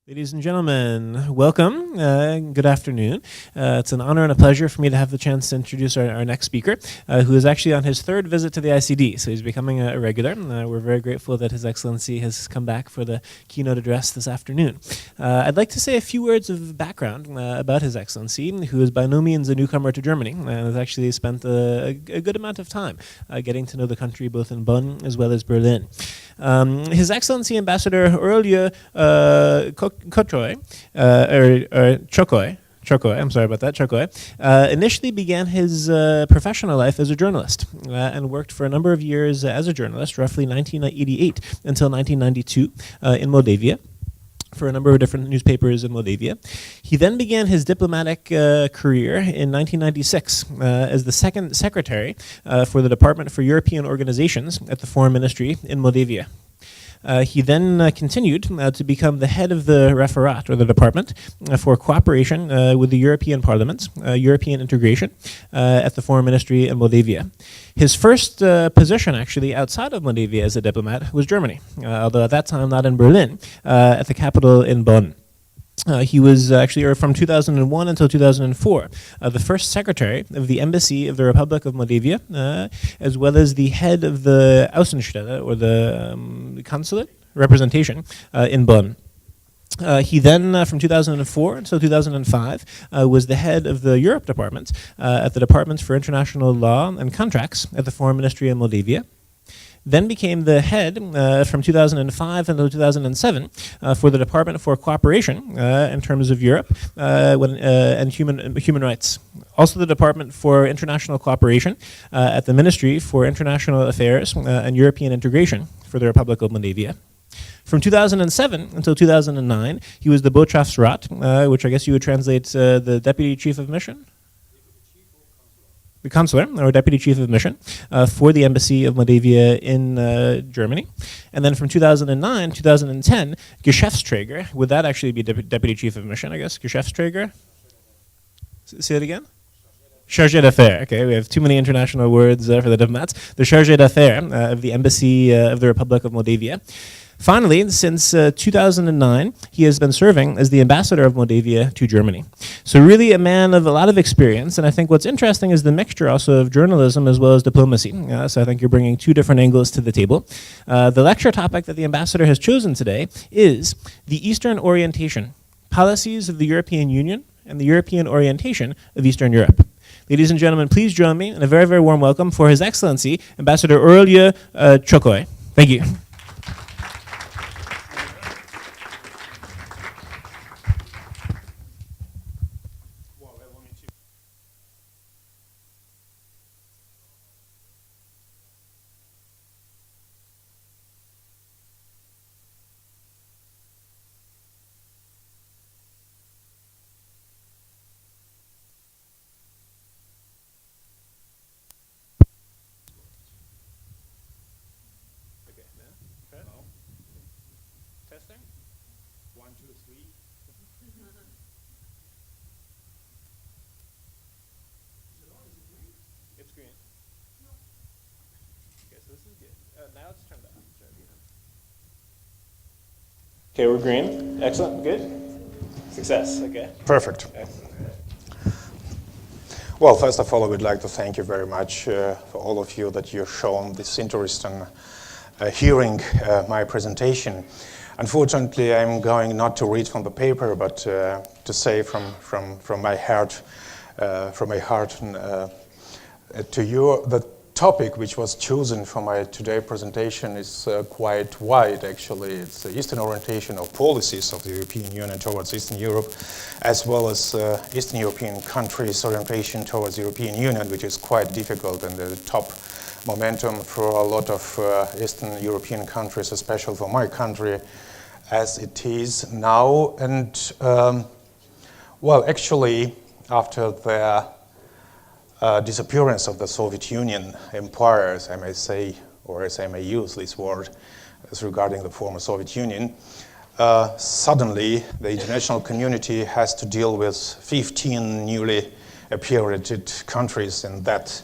Ladies and gentlemen, welcome. Good afternoon. It's an honor and a pleasure for me to have the chance to introduce our next speaker, who is actually on his third visit to the ICD, so he's becoming a regular. We're very grateful that His Excellency has come back for the keynote address this afternoon. I'd like to say a few words of background about His Excellency, who is by no means a newcomer to Germany, and has actually spent a good amount of time getting to know the country both in Bonn as well as Berlin. His Excellency Ambassador Aureliu Ciocoi, I'm sorry about that, Ciocoi, initially began his professional life as a journalist and worked for a number of years as a journalist, roughly 1988 until 1992 in Moldavia, for a number of different newspapers in Moldavia. He then began his diplomatic career in 1996 as the second secretary for the Department for European Organizations at the Foreign Ministry in Moldavia. He then continued to become the head of the referat, or the department, for cooperation with the European Parliament, European integration, at the Foreign Ministry in Moldavia. His first position, actually, outside of Moldavia as a diplomat was Germany, although at that time not in Berlin, at the capital in Bonn. He was actually, from 2001 until 2004, the first secretary of the Embassy of the Republic of Moldavia, as well as the head of the Außenstelle, or the consulate representation, in Bonn. He then, from 2004 until 2005, was the head of the Europe Department at the Department for International Law and Contracts at the Foreign Ministry in Moldavia. Then became the head from 2005 until 2007 for the Department for Cooperation in terms of Europe and human rights. Also the Department for International Cooperation at the Ministry for International Affairs and European Integration for the Republic of Moldavia. From 2007 until 2009, he was the Botschaftsrat, which I guess you would translate the Deputy Chief of Mission? The consular, or deputy chief of mission, for the Embassy of Moldavia in Germany. And then from 2009, 2010, Geschäftsträger, would that actually be deputy chief of mission, I guess? Geschäftsträger? Say it again? Chargé d'affaires. Okay, we have too many international words for the diplomats. The Chargé d'affaires of the Embassy of the Republic of Moldavia. Finally, since 2009, he has been serving as the ambassador of Moldavia to Germany. So really a man of a lot of experience, and I think what's interesting is the mixture also of journalism as well as diplomacy. So I think you're bringing two different angles to the table. The lecture topic that the ambassador has chosen today is the Eastern orientation, policies of the European Union and the European orientation of Eastern Europe. Ladies and gentlemen, please join me in a very, very warm welcome for His Excellency, Ambassador Aureliu Ciocoi. Thank you. Testing? 1, 2, 3. It's green. Okay, so this is good. Now it's turned off. Okay, we're green. Excellent. Good. Success. Okay. Perfect. Well, first of all, I would like to thank you very much for all of you that you've shown this interest in hearing my presentation. Unfortunately, I'm going not to read from the paper, but to say from my heart, to you, the topic which was chosen for my today presentation is quite wide. Actually, it's the Eastern orientation of policies of the European Union towards Eastern Europe, as well as Eastern European countries' orientation towards the European Union, which is quite difficult and the top momentum for a lot of Eastern European countries, especially for my country, as it is now. And well, actually, after the disappearance of the Soviet Union empire, as I may say, or as I may use this word, as regarding the former Soviet Union, suddenly the international community has to deal with 15 newly appeared countries in that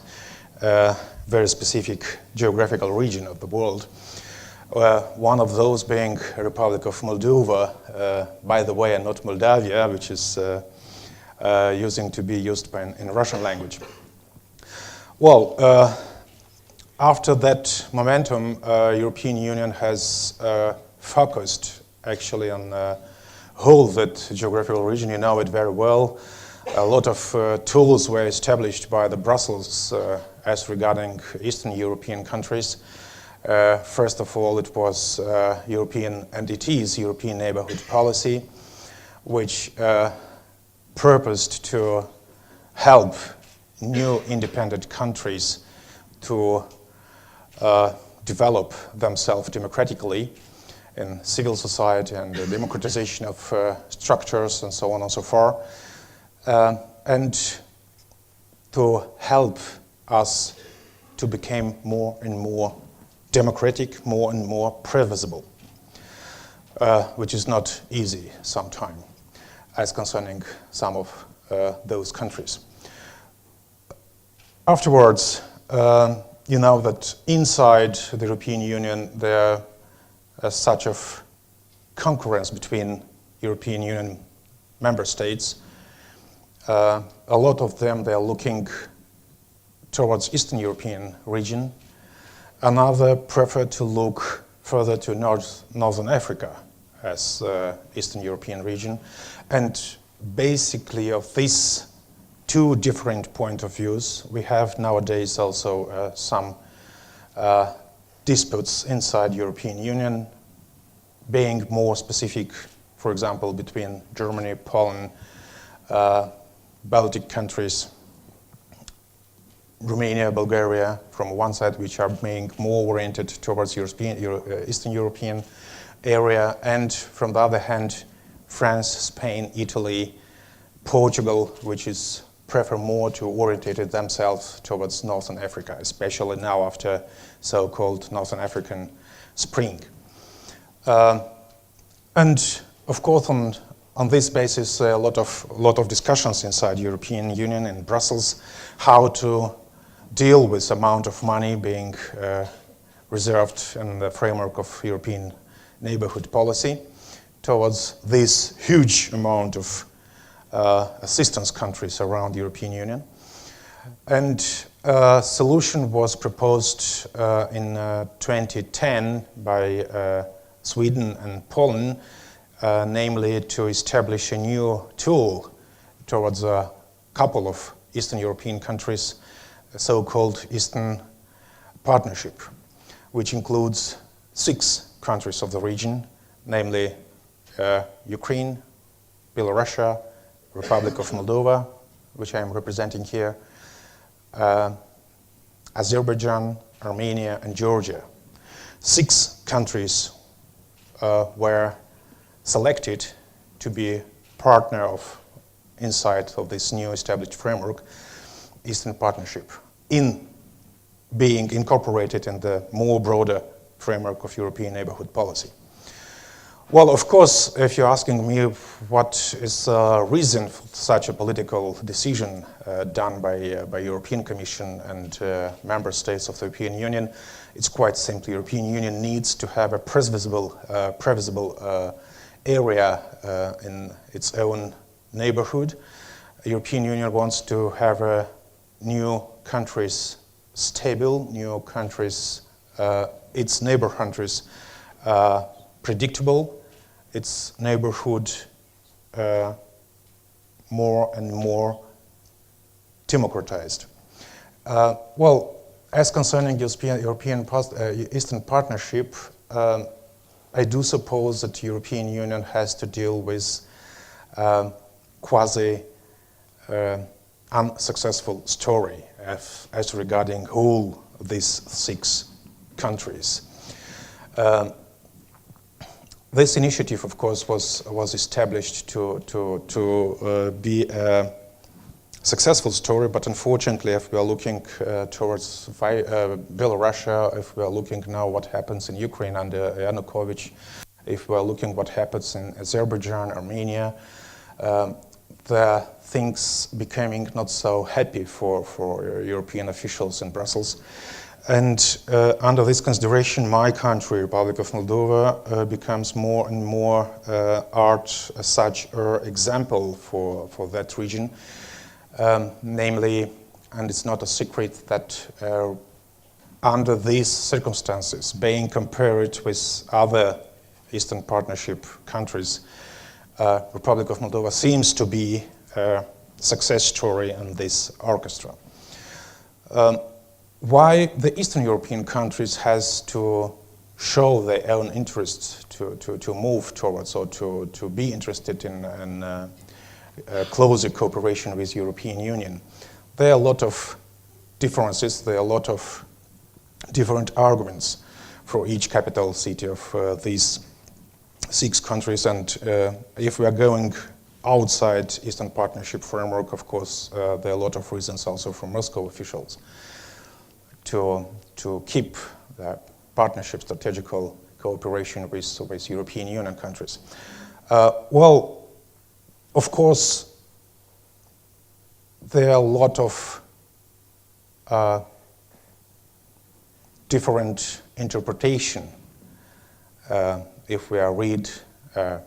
very specific geographical region of the world. One of those being Republic of Moldova, by the way, and not Moldavia, which is using to be used in Russian language. Well, after that momentum, European Union has focused actually on whole that geographical region. You know it very well. A lot of tools were established by the Brussels as regarding Eastern European countries. First of all, it was European entities, European neighborhood policy, which purposed to help new independent countries to develop themselves democratically in civil society and the democratization of structures and so on and so forth, and to help us to become more and more democratic, more and more previsible, which is not easy sometimes as concerning some of those countries. Afterwards, you know that inside the European Union there is such of concurrence between European Union member states. A lot of them, they are looking towards Eastern European region. Another prefer to look further to Northern Africa as Eastern European region. And basically of these two different point of views, we have nowadays also some disputes inside European Union, being more specific, for example, between Germany, Poland, Baltic countries, Romania, Bulgaria, from one side, which are being more oriented towards Eastern European area, and from the other hand, France, Spain, Italy, Portugal, which is prefer more to orientate themselves towards Northern Africa, especially now after so-called Northern African Spring. And of course, on this basis, a lot of discussions inside European Union in Brussels, how to deal with the amount of money being reserved in the framework of European neighborhood policy towards this huge amount of assistance countries around the European Union. And a solution was proposed in 2010 by Sweden and Poland, namely to establish a new tool towards a couple of Eastern European countries, a so-called Eastern Partnership, which includes 6 countries of the region, namely Ukraine, Belarus, Republic of Moldova, which I am representing here, Azerbaijan, Armenia, and Georgia. 6 countries were selected to be partner of inside of this new established framework, Eastern Partnership, in being incorporated in the more broader framework of European neighborhood policy. Well, of course, if you're asking me what is the reason for such a political decision done by European Commission and member states of the European Union, it's quite simple. European Union needs to have a previsible area in its own neighborhood. European Union wants to have new countries stable, new countries, its neighbor countries predictable, its neighborhood more and more democratized. Well, as concerning European Eastern Partnership, I do suppose that the European Union has to deal with quasi unsuccessful story as regarding all these 6 countries. This initiative, of course, was established to be a successful story, but unfortunately, if we are looking towards Belarus, if we are looking now what happens in Ukraine under Yanukovych, if we are looking what happens in Azerbaijan, Armenia, the things becoming not so happy for European officials in Brussels. And under this consideration, my country, Republic of Moldova, becomes more and more art as such example for that region. Namely, and it's not a secret that under these circumstances, being compared with other Eastern Partnership countries, Republic of Moldova seems to be a success story in this orchestra. Why the Eastern European countries has to show their own interests to move towards or to be interested in closer cooperation with European Union? There are a lot of differences, there are a lot of different arguments for each capital city of these 6 countries, and if we are going outside Eastern Partnership framework, of course, there are a lot of reasons also from Moscow officials to keep the partnership strategical cooperation with European Union countries. Well, of course, there are a lot of different interpretation if we read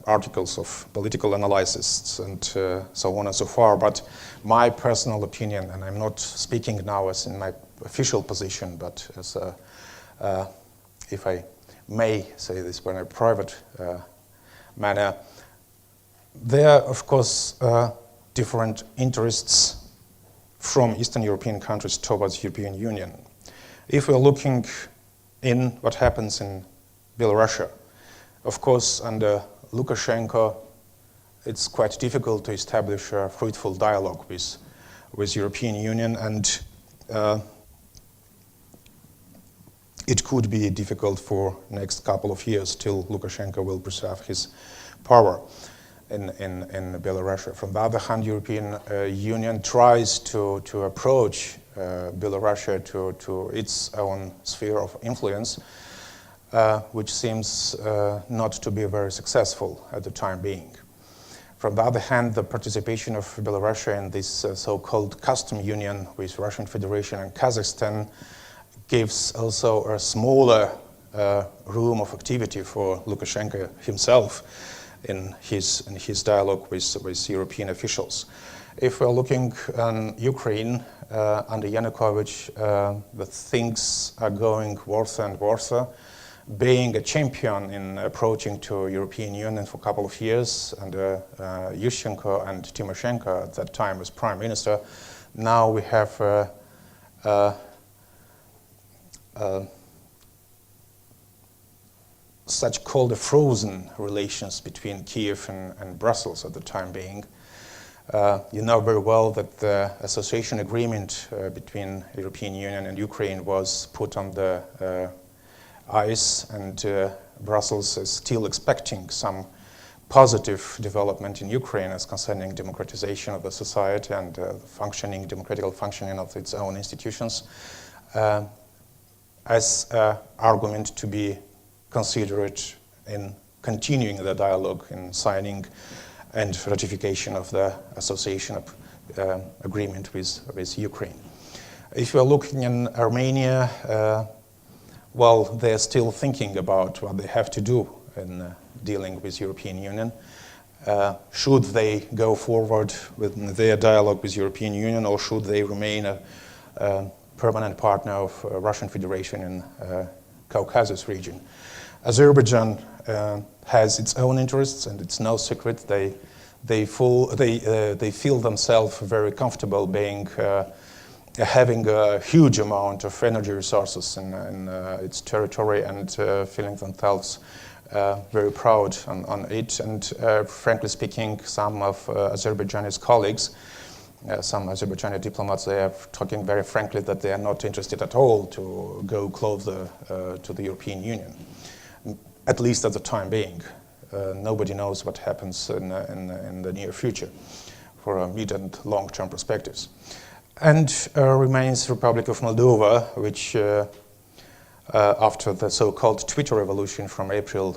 articles of political analysts and so on and so far. But my personal opinion, and I'm not speaking now as in my official position, but as if I may say this in a private manner, there are, of course, different interests from Eastern European countries towards European Union. If we're looking in what happens in Belarus, of course, under Lukashenko, it's quite difficult to establish a fruitful dialogue with European Union, and it could be difficult for next couple of years till Lukashenko will preserve his power in Belarus. From the other hand, European Union tries to approach Belarus to its own sphere of influence, which seems not to be very successful at the time being. From the other hand, the participation of Belarus in this so-called custom union with Russian Federation and Kazakhstan gives also a smaller room of activity for Lukashenko himself in his dialogue with European officials. If we're looking at Ukraine under Yanukovych, the things are going worse and worse. Being a champion in approaching to European Union for a couple of years under Yushchenko and Tymoshenko at that time as Prime Minister, now we have such called frozen relations between Kiev and Brussels at the time being. You know very well that the association agreement between European Union and Ukraine was put on the ice, and Brussels is still expecting some positive development in Ukraine as concerning democratization of the society and democratical functioning of its own institutions, as an argument to be considered in continuing the dialogue in signing and ratification of the association agreement with Ukraine. If you're looking in Armenia, well, they're still thinking about what they have to do in dealing with European Union. Should they go forward with their dialogue with European Union, or should they remain a permanent partner of Russian Federation in Caucasus region? Azerbaijan has its own interests, and it's no secret they feel themselves very comfortable being having a huge amount of energy resources in its territory, and feeling themselves very proud on it. And frankly speaking, some of Azerbaijani colleagues, some Azerbaijani diplomats, they are talking very frankly that they are not interested at all to go closer to the European Union, at least at the time being. Nobody knows what happens in the near future for mid and long-term perspectives. And remains Republic of Moldova, which after the so-called Twitter revolution from April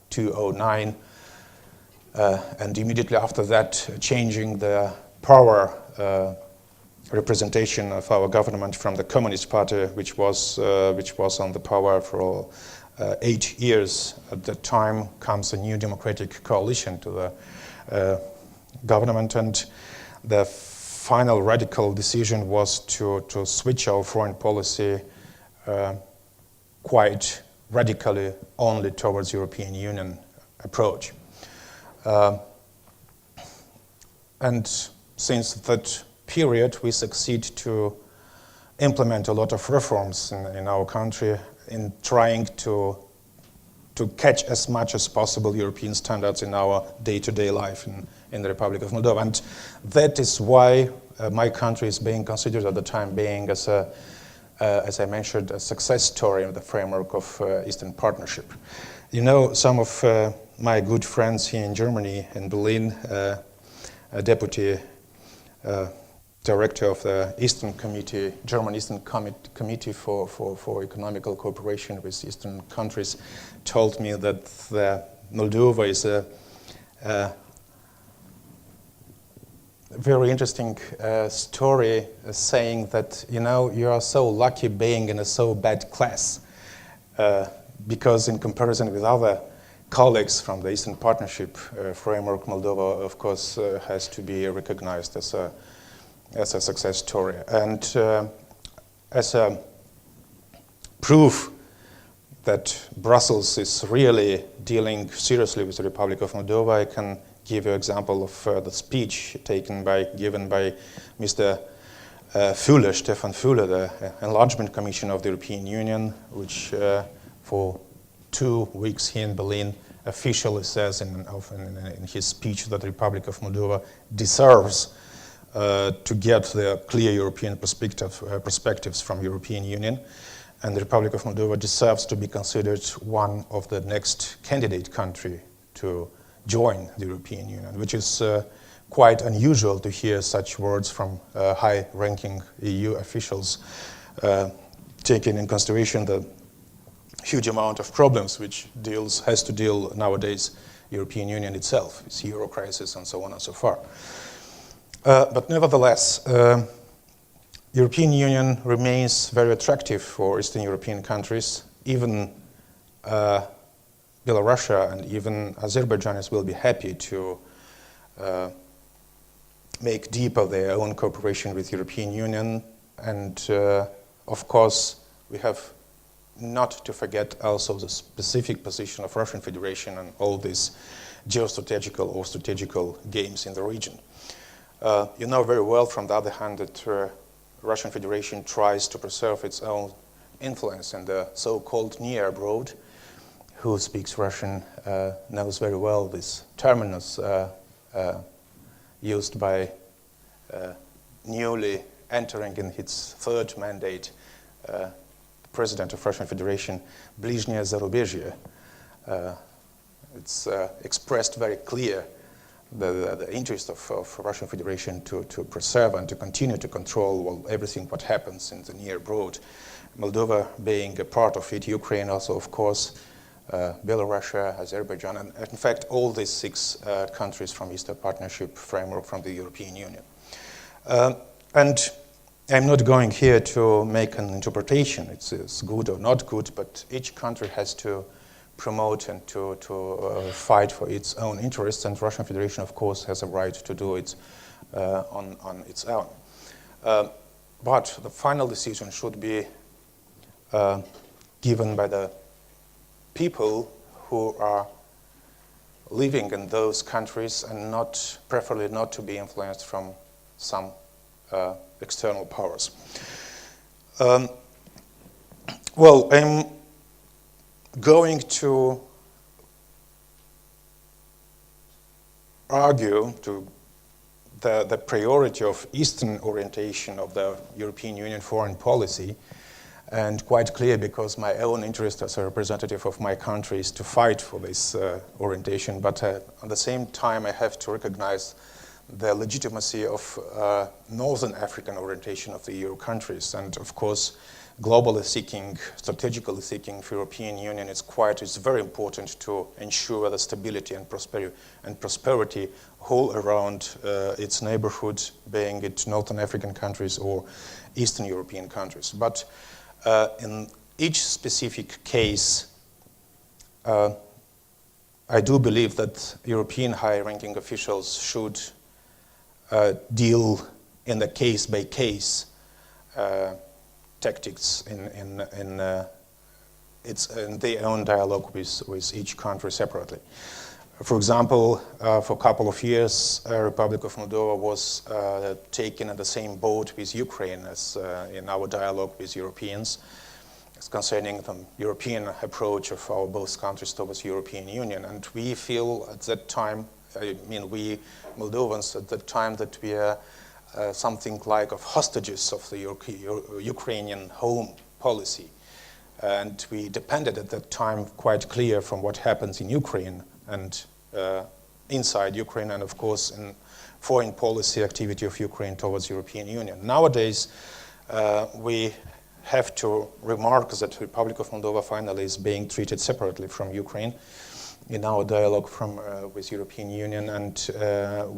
2009, and immediately after that changing the power representation of our government from the Communist Party, which was on the power for 8 years. At that time comes a new democratic coalition to the government, and the final radical decision was to switch our foreign policy quite radically only towards European Union approach. And since that period, we succeed to implement a lot of reforms in our country in trying to catch as much as possible European standards in our day-to-day life in the Republic of Moldova. And that is why my country is being considered at the time being as I mentioned, a success story in the framework of Eastern Partnership. You know, some of my good friends here in Germany, in Berlin, a deputy director of the Eastern Committee, German Eastern Committee for Economical Cooperation with Eastern countries, told me that Moldova is a very interesting story, saying that, you know, you are so lucky being in a so bad class, because in comparison with other colleagues from the Eastern Partnership framework, Moldova, of course, has to be recognized as a success story. And as a proof that Brussels is really dealing seriously with the Republic of Moldova, I can give you an example of the speech given by Mr. Füle, Stefan Füle, the Enlargement Commission of the European Union, which for 2 weeks here in Berlin officially says in his speech that the Republic of Moldova deserves to get the clear European perspectives from European Union, and the Republic of Moldova deserves to be considered one of the next candidate country to join the European Union, which is quite unusual to hear such words from high-ranking EU officials, taking in consideration the huge amount of problems which has to deal nowadays European Union itself, its euro crisis and so on and so forth. But nevertheless, European Union remains very attractive for Eastern European countries. Even Belarus and even Azerbaijanis will be happy to make deeper their own cooperation with European Union. And of course, we have not to forget also the specific position of Russian Federation and all these geostrategical or strategical games in the region. You know very well, from the other hand, that Russian Federation tries to preserve its own influence in the so-called near abroad. Who speaks Russian knows very well this terminus used by newly entering in its third mandate President of Russian Federation, Ближнее зарубежье. It's expressed very clear the interest of Russian Federation to preserve and to continue to control everything what happens in the near abroad. Moldova being a part of it, Ukraine also, of course, Belarus, Azerbaijan, and in fact all these 6 countries from Eastern Partnership framework from the European Union. And I'm not going here to make an interpretation, it's good or not good, but each country has to promote and to fight for its own interests, and Russian Federation, of course, has a right to do it on its own. But the final decision should be given by the people who are living in those countries and preferably not to be influenced from some external powers. Well, I'm going to argue to the priority of Eastern orientation of the European Union foreign policy, and quite clear because my own interest as a representative of my country is to fight for this orientation, but at the same time I have to recognize the legitimacy of Northern African orientation of the EU countries, and of course globally seeking, strategically seeking for European Union, it's very important to ensure the stability and prosperity all around its neighborhood, being it Northern African countries or Eastern European countries. But in each specific case, I do believe that European high-ranking officials should deal in the case-by-case tactics in their own dialogue with each country separately. For example, for a couple of years, Republic of Moldova was taken in the same boat with Ukraine as in our dialogue with Europeans. It's concerning the European approach of our both countries towards European Union. And we feel at that time, we Moldovans at that time, that we are something like of hostages of the Ukrainian home policy. And we depended at that time quite clear from what happens in Ukraine and inside Ukraine, and of course in foreign policy activity of Ukraine towards European Union. Nowadays, we have to remark that the Republic of Moldova finally is being treated separately from Ukraine in our dialogue with European Union, and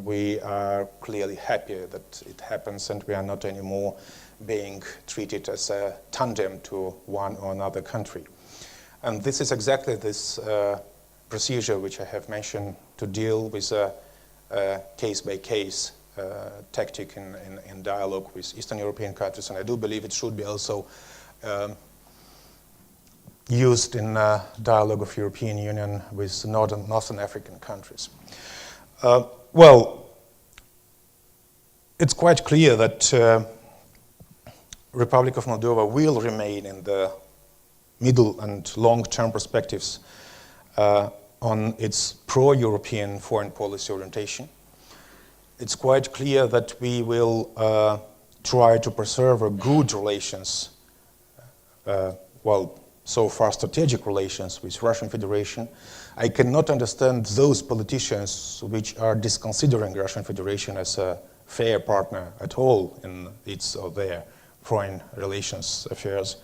we are clearly happy that it happens, and we are not anymore being treated as a tandem to one or another country. And this is exactly this procedure which I have mentioned, to deal with a case-by-case tactic in dialogue with Eastern European countries, and I do believe it should be also used in dialogue of European Union with Northern African countries. Well, it's quite clear that Republic of Moldova will remain in the middle and long-term perspectives on its pro-European foreign policy orientation. It's quite clear that we will try to preserve a good relations, so far strategic relations with Russian Federation. I cannot understand those politicians which are disconsidering Russian Federation as a fair partner at all in its or their foreign relations affairs.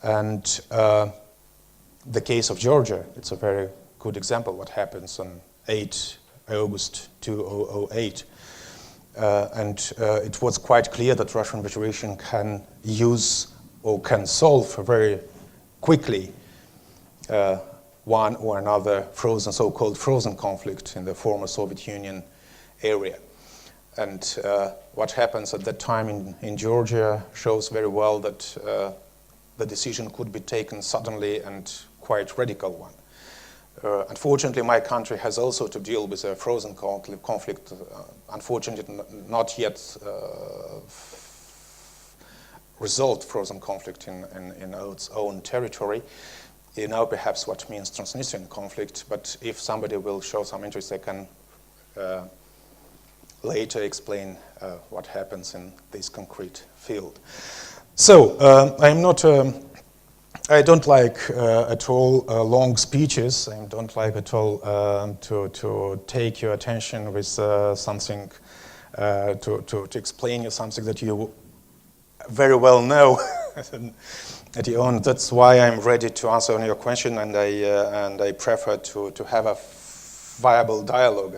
And the case of Georgia, it's a very good example what happens on 8 August 2008. And it was quite clear that Russian Federation can use or can solve very quickly one or another so-called frozen conflict in the former Soviet Union area. And what happens at that time in Georgia shows very well that the decision could be taken suddenly and quite radical one. Unfortunately, my country has also to deal with a frozen conflict, unfortunately not yet resolved frozen conflict in its own territory. You know perhaps what means Transnistrian conflict, but if somebody will show some interest, I can later explain what happens in this concrete field. So I don't like at all long speeches. I don't like at all to take your attention with something, to explain you something that you very well know at your own. That's why I'm ready to answer on your question, and I prefer to have a viable dialogue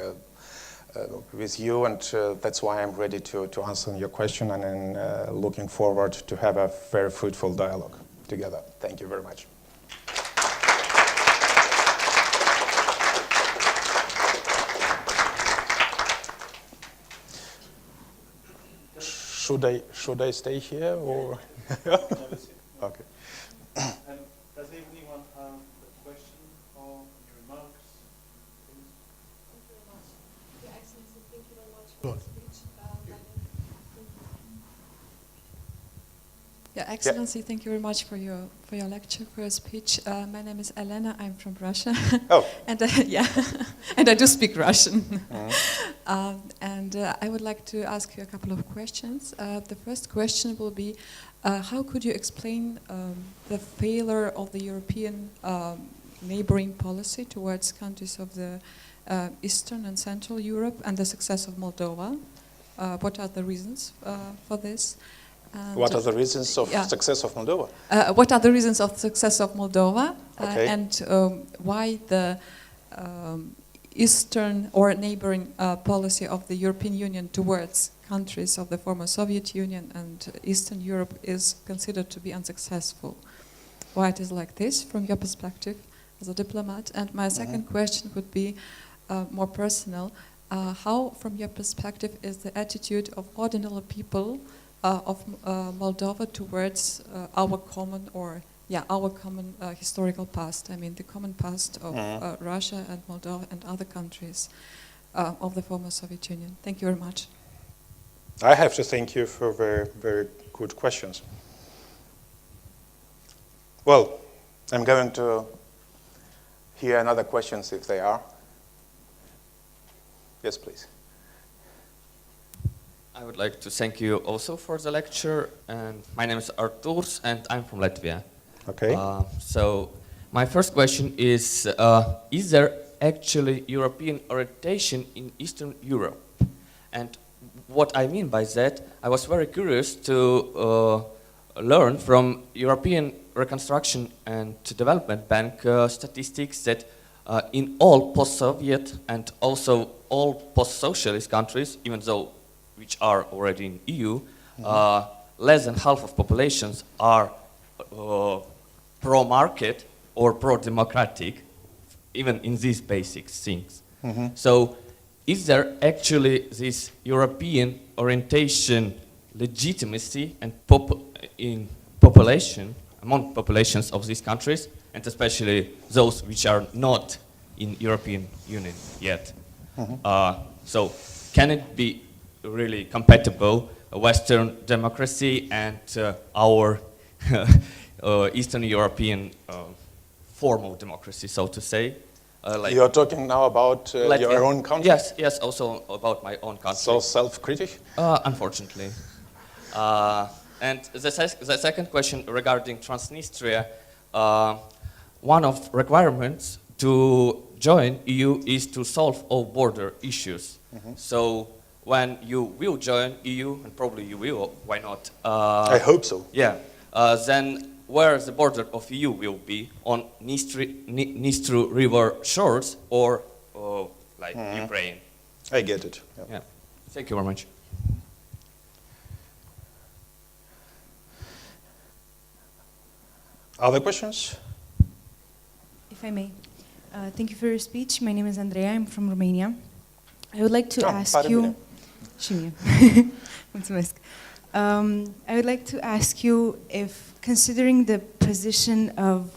with you, and that's why I'm ready to answer your question, and I'm looking forward to have a very fruitful dialogue together. Thank you very much. Should I stay here or? Okay. Does anyone have a question or any remarks? Your Excellency, thank you very much for your speech. Your Excellency, thank you very much for your lecture, for your speech. My name is Elena. I'm from Russia. Oh. And yeah, and I do speak Russian. And I would like to ask you a couple of questions. The first question will be, how could you explain the failure of the European neighboring policy towards countries of the Eastern and Central Europe and the success of Moldova? What are the reasons for this? And What are the reasons of success of Moldova? what are the reasons of success of Moldova? Okay. And why the Eastern or neighboring policy of the European Union towards countries of the former Soviet Union and Eastern Europe is considered to be unsuccessful? Why it is like this from your perspective as a diplomat? And my second question would be more personal. How, from your perspective, is the attitude of ordinary people of Moldova towards our common historical past? I mean, the common past of Russia and Moldova and other countries of the former Soviet Union. Thank you very much. I have to thank you for very, very good questions. Well, I'm going to hear another questions if they are. Yes, please. I would like to thank you also for the lecture. And my name is Arturs, and I'm from Latvia. Okay. So my first question is there actually European orientation in Eastern Europe? And what I mean by that, I was very curious to learn from European Reconstruction and Development Bank statistics that in all post-Soviet and also all post-socialist countries, even though which are already in EU, less than half of populations are pro-market or pro-democratic, even in these basic things. So is there actually this European orientation legitimacy and in population, among populations of these countries, and especially those which are not in European Union yet? So can it be really compatible, Western democracy and our Eastern European form of democracy, so to say? Like you're talking now about your own country? Yes, yes, also about my own country. So self-critic? Unfortunately. And the second question regarding Transnistria, one of requirements to join EU is to solve all border issues. So when you will join EU, and probably you will, why not? I hope so. Yeah. Then where the border of EU will be, on Dnistru River shores or like Ukraine? I get it. Yeah. Yeah. Thank you very much. Other questions? If I may. Thank you for your speech. My name is Andrea. I'm from Romania. I would like to ask you... Mulțumesc. I would like to ask you if, considering the position of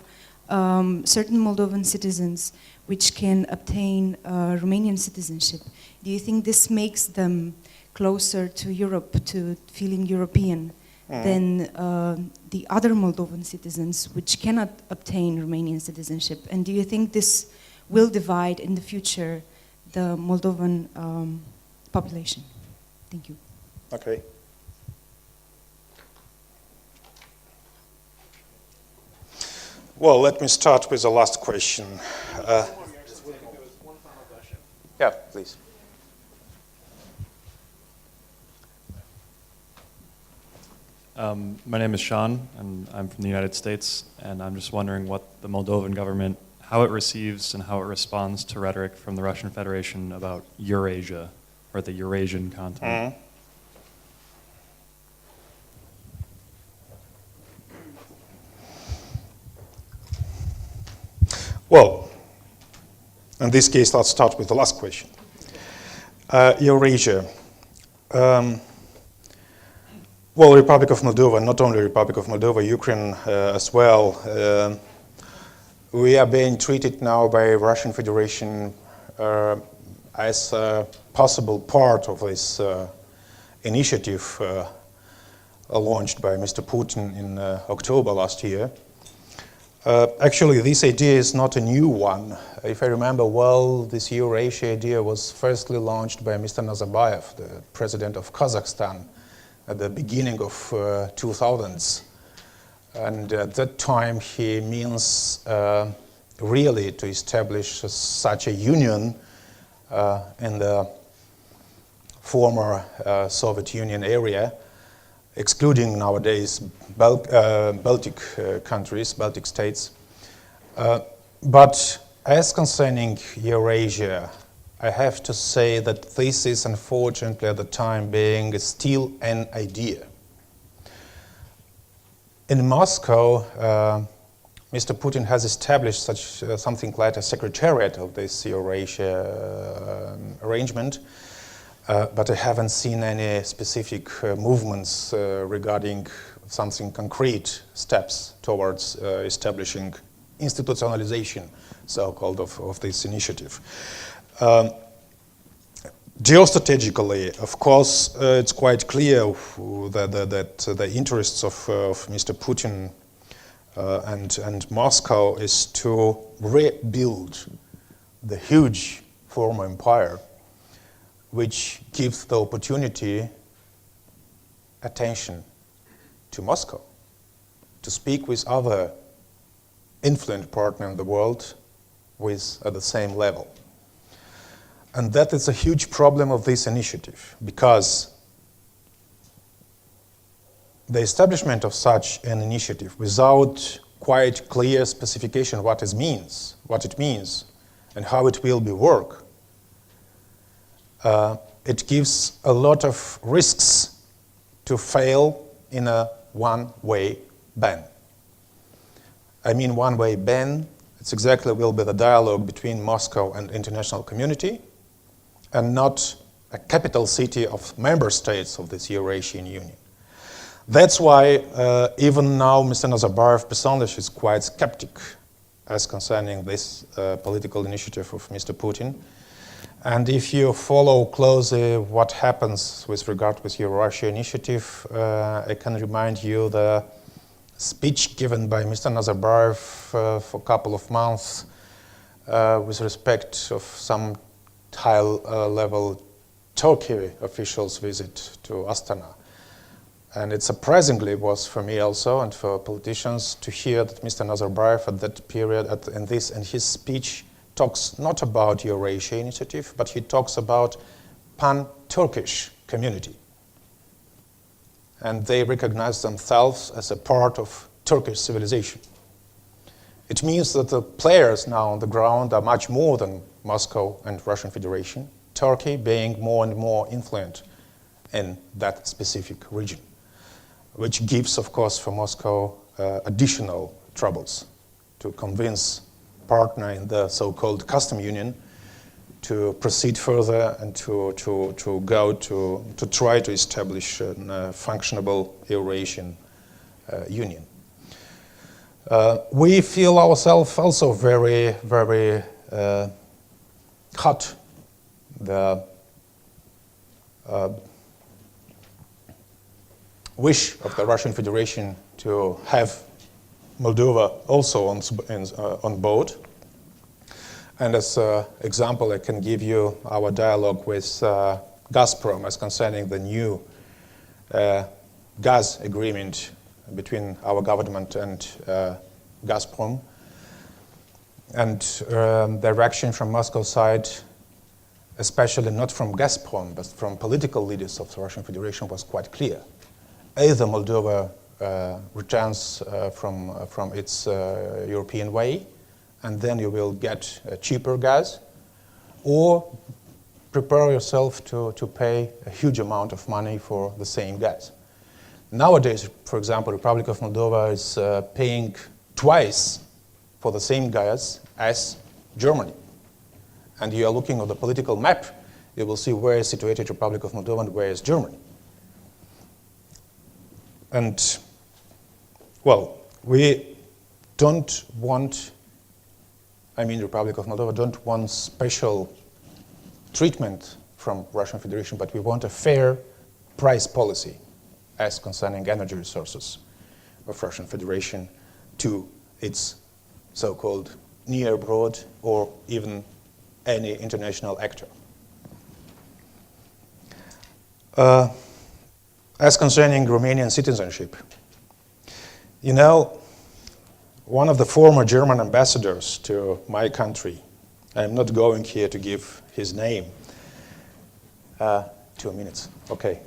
certain Moldovan citizens which can obtain Romanian citizenship, do you think this makes them closer to Europe, to feeling European, than the other Moldovan citizens which cannot obtain Romanian citizenship? And do you think this will divide in the future the Moldovan population? Thank you. Okay. Well, let me start with the last question. Yeah, please. My name is Sean, and I'm from the United States, and I'm just wondering what the Moldovan government, how it receives and how it responds to rhetoric from the Russian Federation about Eurasia, or the Eurasian continent. Well, in this case, let's start with the last question. Eurasia. Well, Republic of Moldova, not only Republic of Moldova, Ukraine as well. We are being treated now by Russian Federation as a possible part of this initiative launched by Mr. Putin in October last year. Actually, this idea is not a new one. If I remember well, this Eurasia idea was firstly launched by Mr. Nazarbayev, the president of Kazakhstan, at the beginning of 2000s. And at that time, he means really to establish such a union in the former Soviet Union area. excluding nowadays Baltic countries, Baltic states. But as concerning Eurasia, I have to say that this is unfortunately at the time being still an idea. In Moscow, Mr. Putin has established something like a secretariat of this Eurasia arrangement, but I haven't seen any specific movements regarding something concrete steps towards establishing institutionalization, so-called, of this initiative. Geostrategically, of course, it's quite clear that the interests of Mr. Putin and Moscow is to rebuild the huge former empire, which gives the opportunity, attention to Moscow, to speak with other influent partners in the world at the same level. And that is a huge problem of this initiative, because the establishment of such an initiative without quite clear specification what it means, and how it will be work, it gives a lot of risks to fail in a one-way ban. I mean one-way ban, it's exactly will be the dialogue between Moscow and international community, and not a capital city of member states of this Eurasian Union. That's why even now Mr. Nazarbayev personally is quite skeptic as concerning this political initiative of Mr. Putin. And if you follow closely what happens with regard with Eurasia initiative, I can remind you the speech given by Mr. Nazarbayev for a couple of months with respect of some high-level Turkey officials' visit to Astana. And it surprisingly was for me also and for politicians to hear that Mr. Nazarbayev at that period in his speech talks not about Eurasia initiative, but he talks about pan-Turkish community. And they recognize themselves as a part of Turkish civilization. It means that the players now on the ground are much more than Moscow and Russian Federation, Turkey being more and more influent in that specific region, which gives, of course, for Moscow additional troubles to convince partner in the so-called custom union to proceed further and to try to establish a functionable Eurasian union. We feel ourselves also very, very hot. The wish of the Russian Federation to have Moldova also on board. And as an example, I can give you our dialogue with Gazprom as concerning the new gas agreement between our government and Gazprom. And the reaction from Moscow side, especially not from Gazprom, but from political leaders of the Russian Federation, was quite clear. Either Moldova returns from its European way, and then you will get cheaper gas, or prepare yourself to pay a huge amount of money for the same gas. Nowadays, for example, Republic of Moldova is paying twice for the same gas as Germany. And you are looking at the political map, you will see where is situated Republic of Moldova and where is Germany. And, well, we don't want, Republic of Moldova don't want special treatment from Russian Federation, but we want a fair price policy as concerning energy resources of Russian Federation to its so-called near abroad or even any international actor. As concerning Romanian citizenship, you know, one of the former German ambassadors to my country, I'm not going here to give his name, 2 minutes, okay,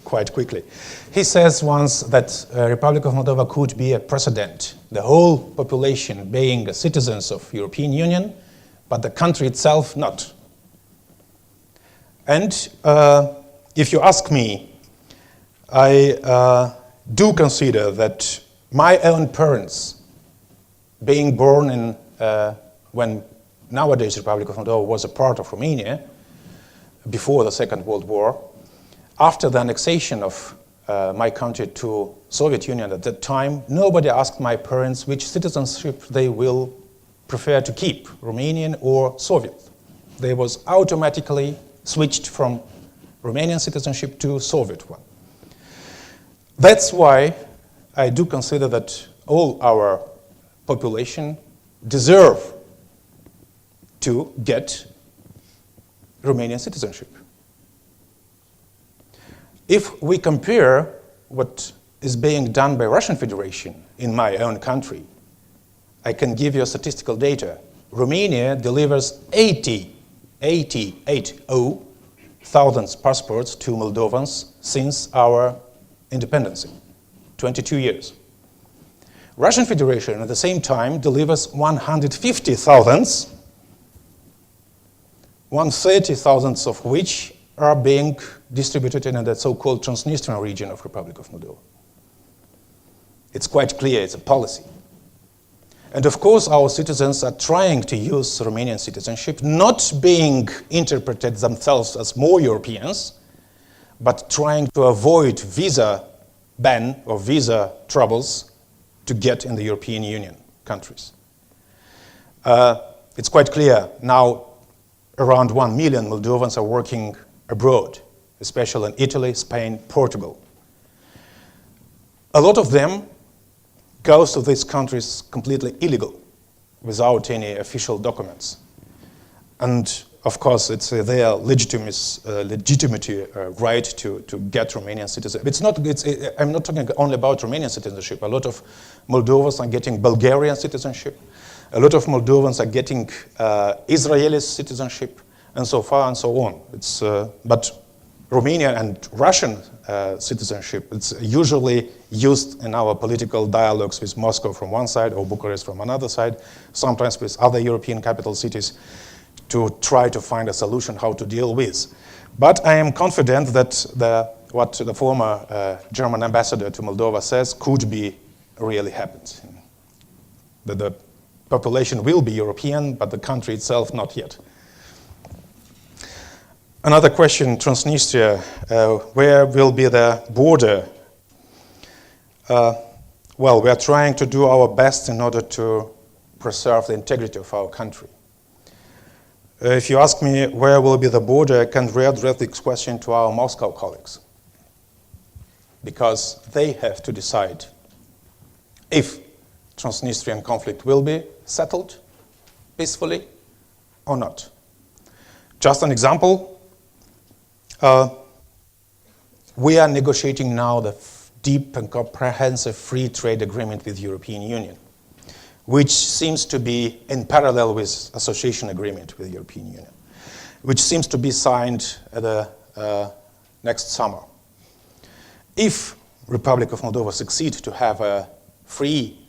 quite quickly. He says once that Republic of Moldova could be a precedent, the whole population being citizens of European Union, but the country itself not. And if you ask me, I do consider that my own parents, being born in when nowadays Republic of Moldova was a part of Romania, before the Second World War, after the annexation of my country to Soviet Union at that time, nobody asked my parents which citizenship they will prefer to keep, Romanian or Soviet. They was automatically switched from Romanian citizenship to Soviet one. That's why I do consider that all our population deserve to get Romanian citizenship. If we compare what is being done by Russian Federation in my own country, I can give you statistical data. Romania delivers 80,000 passports to Moldovans since our independence, 22 years. Russian Federation at the same time delivers 150,000, 130,000 of which are being distributed in the so-called Transnistrian region of Republic of Moldova. It's quite clear, it's a policy. And of course, our citizens are trying to use Romanian citizenship, not being interpreted themselves as more Europeans, but trying to avoid visa ban or visa troubles to get in the European Union countries. It's quite clear now around 1 million Moldovans are working abroad, especially in Italy, Spain, Portugal. A lot of them goes to these countries completely illegal, without any official documents. And of course, it's their legitimate right to get Romanian citizenship. I'm not talking only about Romanian citizenship. A lot of Moldovans are getting Bulgarian citizenship. A lot of Moldovans are getting Israeli citizenship, and so far and so on. But Romanian and Russian citizenship, it's usually used in our political dialogues with Moscow from one side or Bucharest from another side, sometimes with other European capital cities, to try to find a solution how to deal with. But I am confident that what the former German ambassador to Moldova says could be really happened. That the population will be European, but the country itself not yet. Another question, Transnistria, where will be the border? Well, we are trying to do our best in order to preserve the integrity of our country. If you ask me where will be the border, I can readdress this question to our Moscow colleagues, because they have to decide if Transnistrian conflict will be settled peacefully or not. Just an example, we are negotiating now the deep and comprehensive free trade agreement with the European Union, which seems to be in parallel with association agreement with the European Union, which seems to be signed at the next summer. If Republic of Moldova succeeds to have a free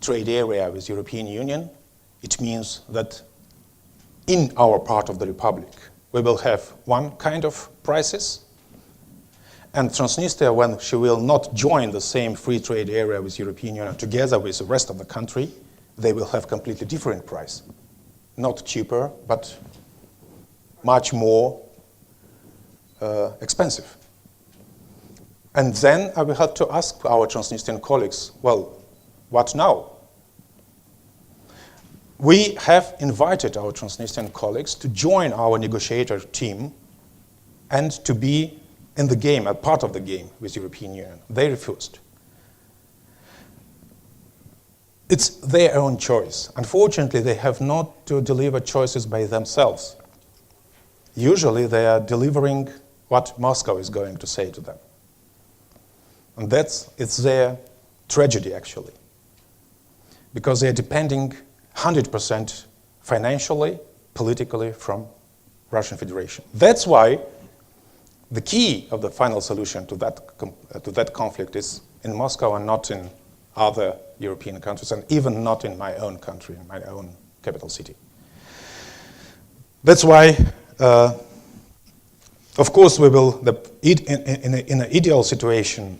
trade area with the European Union, it means that in our part of the Republic, we will have one kind of prices, and Transnistria, when she will not join the same free trade area with the European Union together with the rest of the country, they will have completely different price. Not cheaper, but much more expensive. And then I will have to ask our Transnistrian colleagues, well, what now? We have invited our Transnistrian colleagues to join our negotiator team and to be in the game, a part of the game with the European Union. They refused. It's their own choice. Unfortunately, they have not to deliver choices by themselves. Usually, they are delivering what Moscow is going to say to them. And it's their tragedy, actually, because they are depending 100% financially, politically from Russian Federation. That's why the key of the final solution to that conflict is in Moscow and not in other European countries, and even not in my own country, in my own capital city. That's why, of course, we will, in an ideal situation,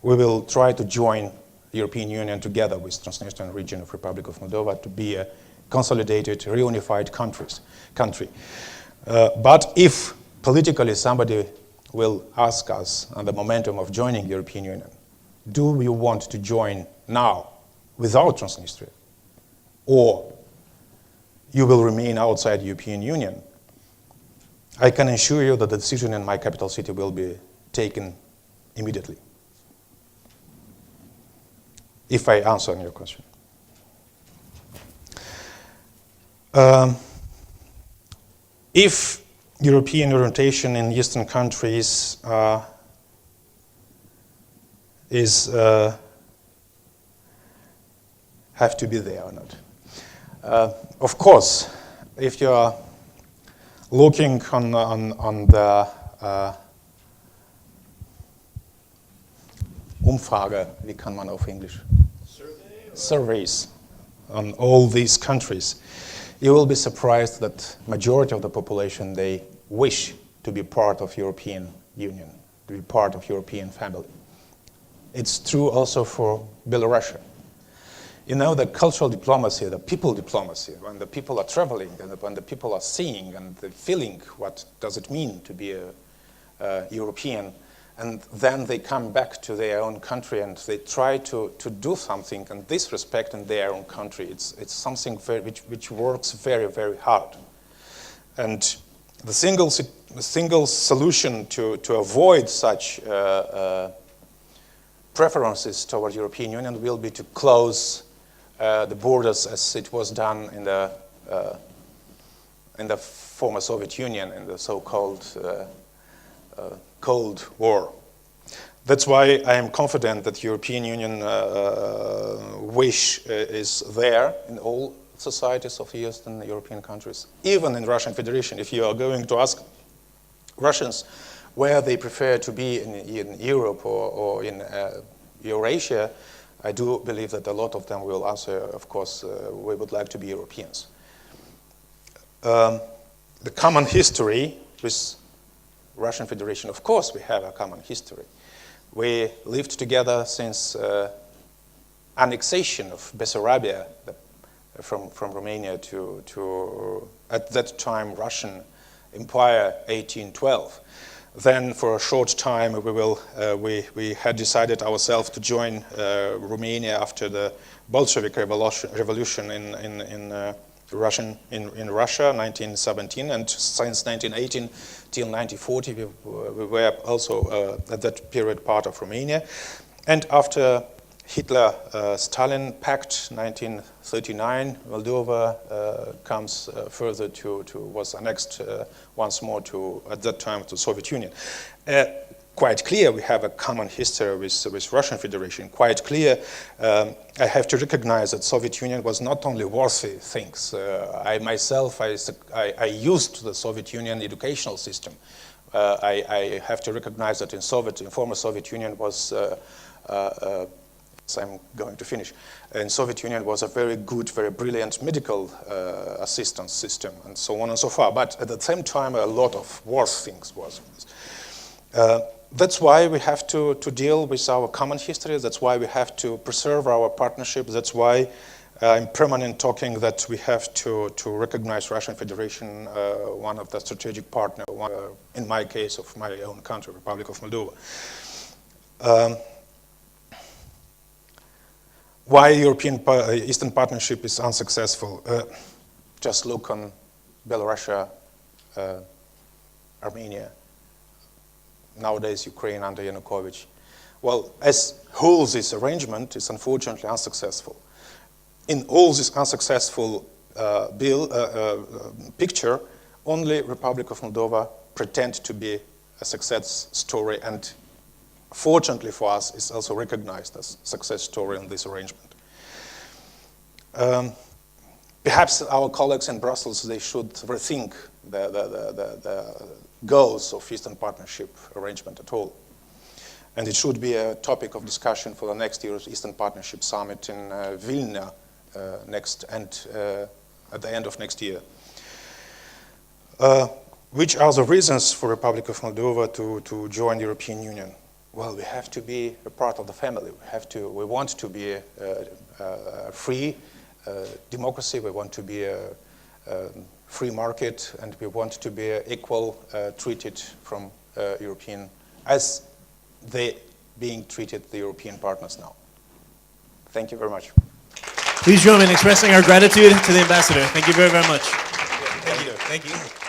we will try to join the European Union together with Transnistria region of Republic of Moldova to be a consolidated, reunified country. But if politically somebody will ask us on the momentum of joining the European Union, do we want to join now without Transnistria? Or you will remain outside the European Union? I can assure you that the decision in my capital city will be taken immediately. If I answer on your question. If European orientation in Eastern countries have to be there or not. Of course, if you are looking on the Umfrage, wie kann man auf English? Surveys on all these countries, you will be surprised that majority of the population, they wish to be part of European Union, to be part of European family. It's true also for Belarus. You know, the cultural diplomacy, the people diplomacy, when the people are traveling and when the people are seeing and feeling what does it mean to be a European, and then they come back to their own country and they try to do something in this respect in their own country. It's something which works very, very hard. And the single solution to avoid such preferences toward the European Union will be to close the borders as it was done in the former Soviet Union, in the so-called Cold War. That's why I am confident that European Union wish is there in all societies of the Eastern European countries, even in Russian Federation. If you are going to ask Russians where they prefer to be in Europe or in Eurasia, I do believe that a lot of them will answer, of course, we would like to be Europeans. The common history with Russian Federation, of course, we have a common history. We lived together since annexation of Bessarabia from Romania to at that time Russian Empire, 1812. Then, for a short time, we had decided ourselves to join Romania after the Bolshevik revolution in Russia, 1917, and since 1918 till 1940, we were also at that period part of Romania. And after Hitler-Stalin Pact, 1939, Moldova comes further was annexed once more at that time to the Soviet Union. Quite clear we have a common history with Russian Federation. Quite clear I have to recognize that Soviet Union was not only worthy things. I myself used the Soviet Union educational system. I have to recognize that in former Soviet Union was so I'm going to finish. In Soviet Union was a very good, very brilliant medical assistance system, and so on and so forth. But at the same time, a lot of worse things was. That's why we have to deal with our common history. That's why we have to preserve our partnership. That's why I'm permanent talking that we have to recognize Russian Federation, one of the strategic partners, in my case of my own country, Republic of Moldova. Why European Eastern Partnership is unsuccessful? Just look on Belarus, Armenia, nowadays Ukraine under Yanukovych. Well, as whole this arrangement is unfortunately unsuccessful. In all this unsuccessful picture, only Republic of Moldova pretend to be a success story, and fortunately for us, it's also recognized as success story in this arrangement. perhaps our colleagues in Brussels, they should rethink the goals of Eastern Partnership arrangement at all. And it should be a topic of discussion for the next year's Eastern Partnership Summit in Vilna at the end of next year. Which are the reasons for Republic of Moldova to join the European Union? Well, we have to be a part of the family. We want to be a free democracy. We want to be a free market, and we want to be equal treated from European as they being treated the European partners now. Thank you very much. Please join me in expressing our gratitude to the ambassador. Thank you very, very much. Thank you. Thank you.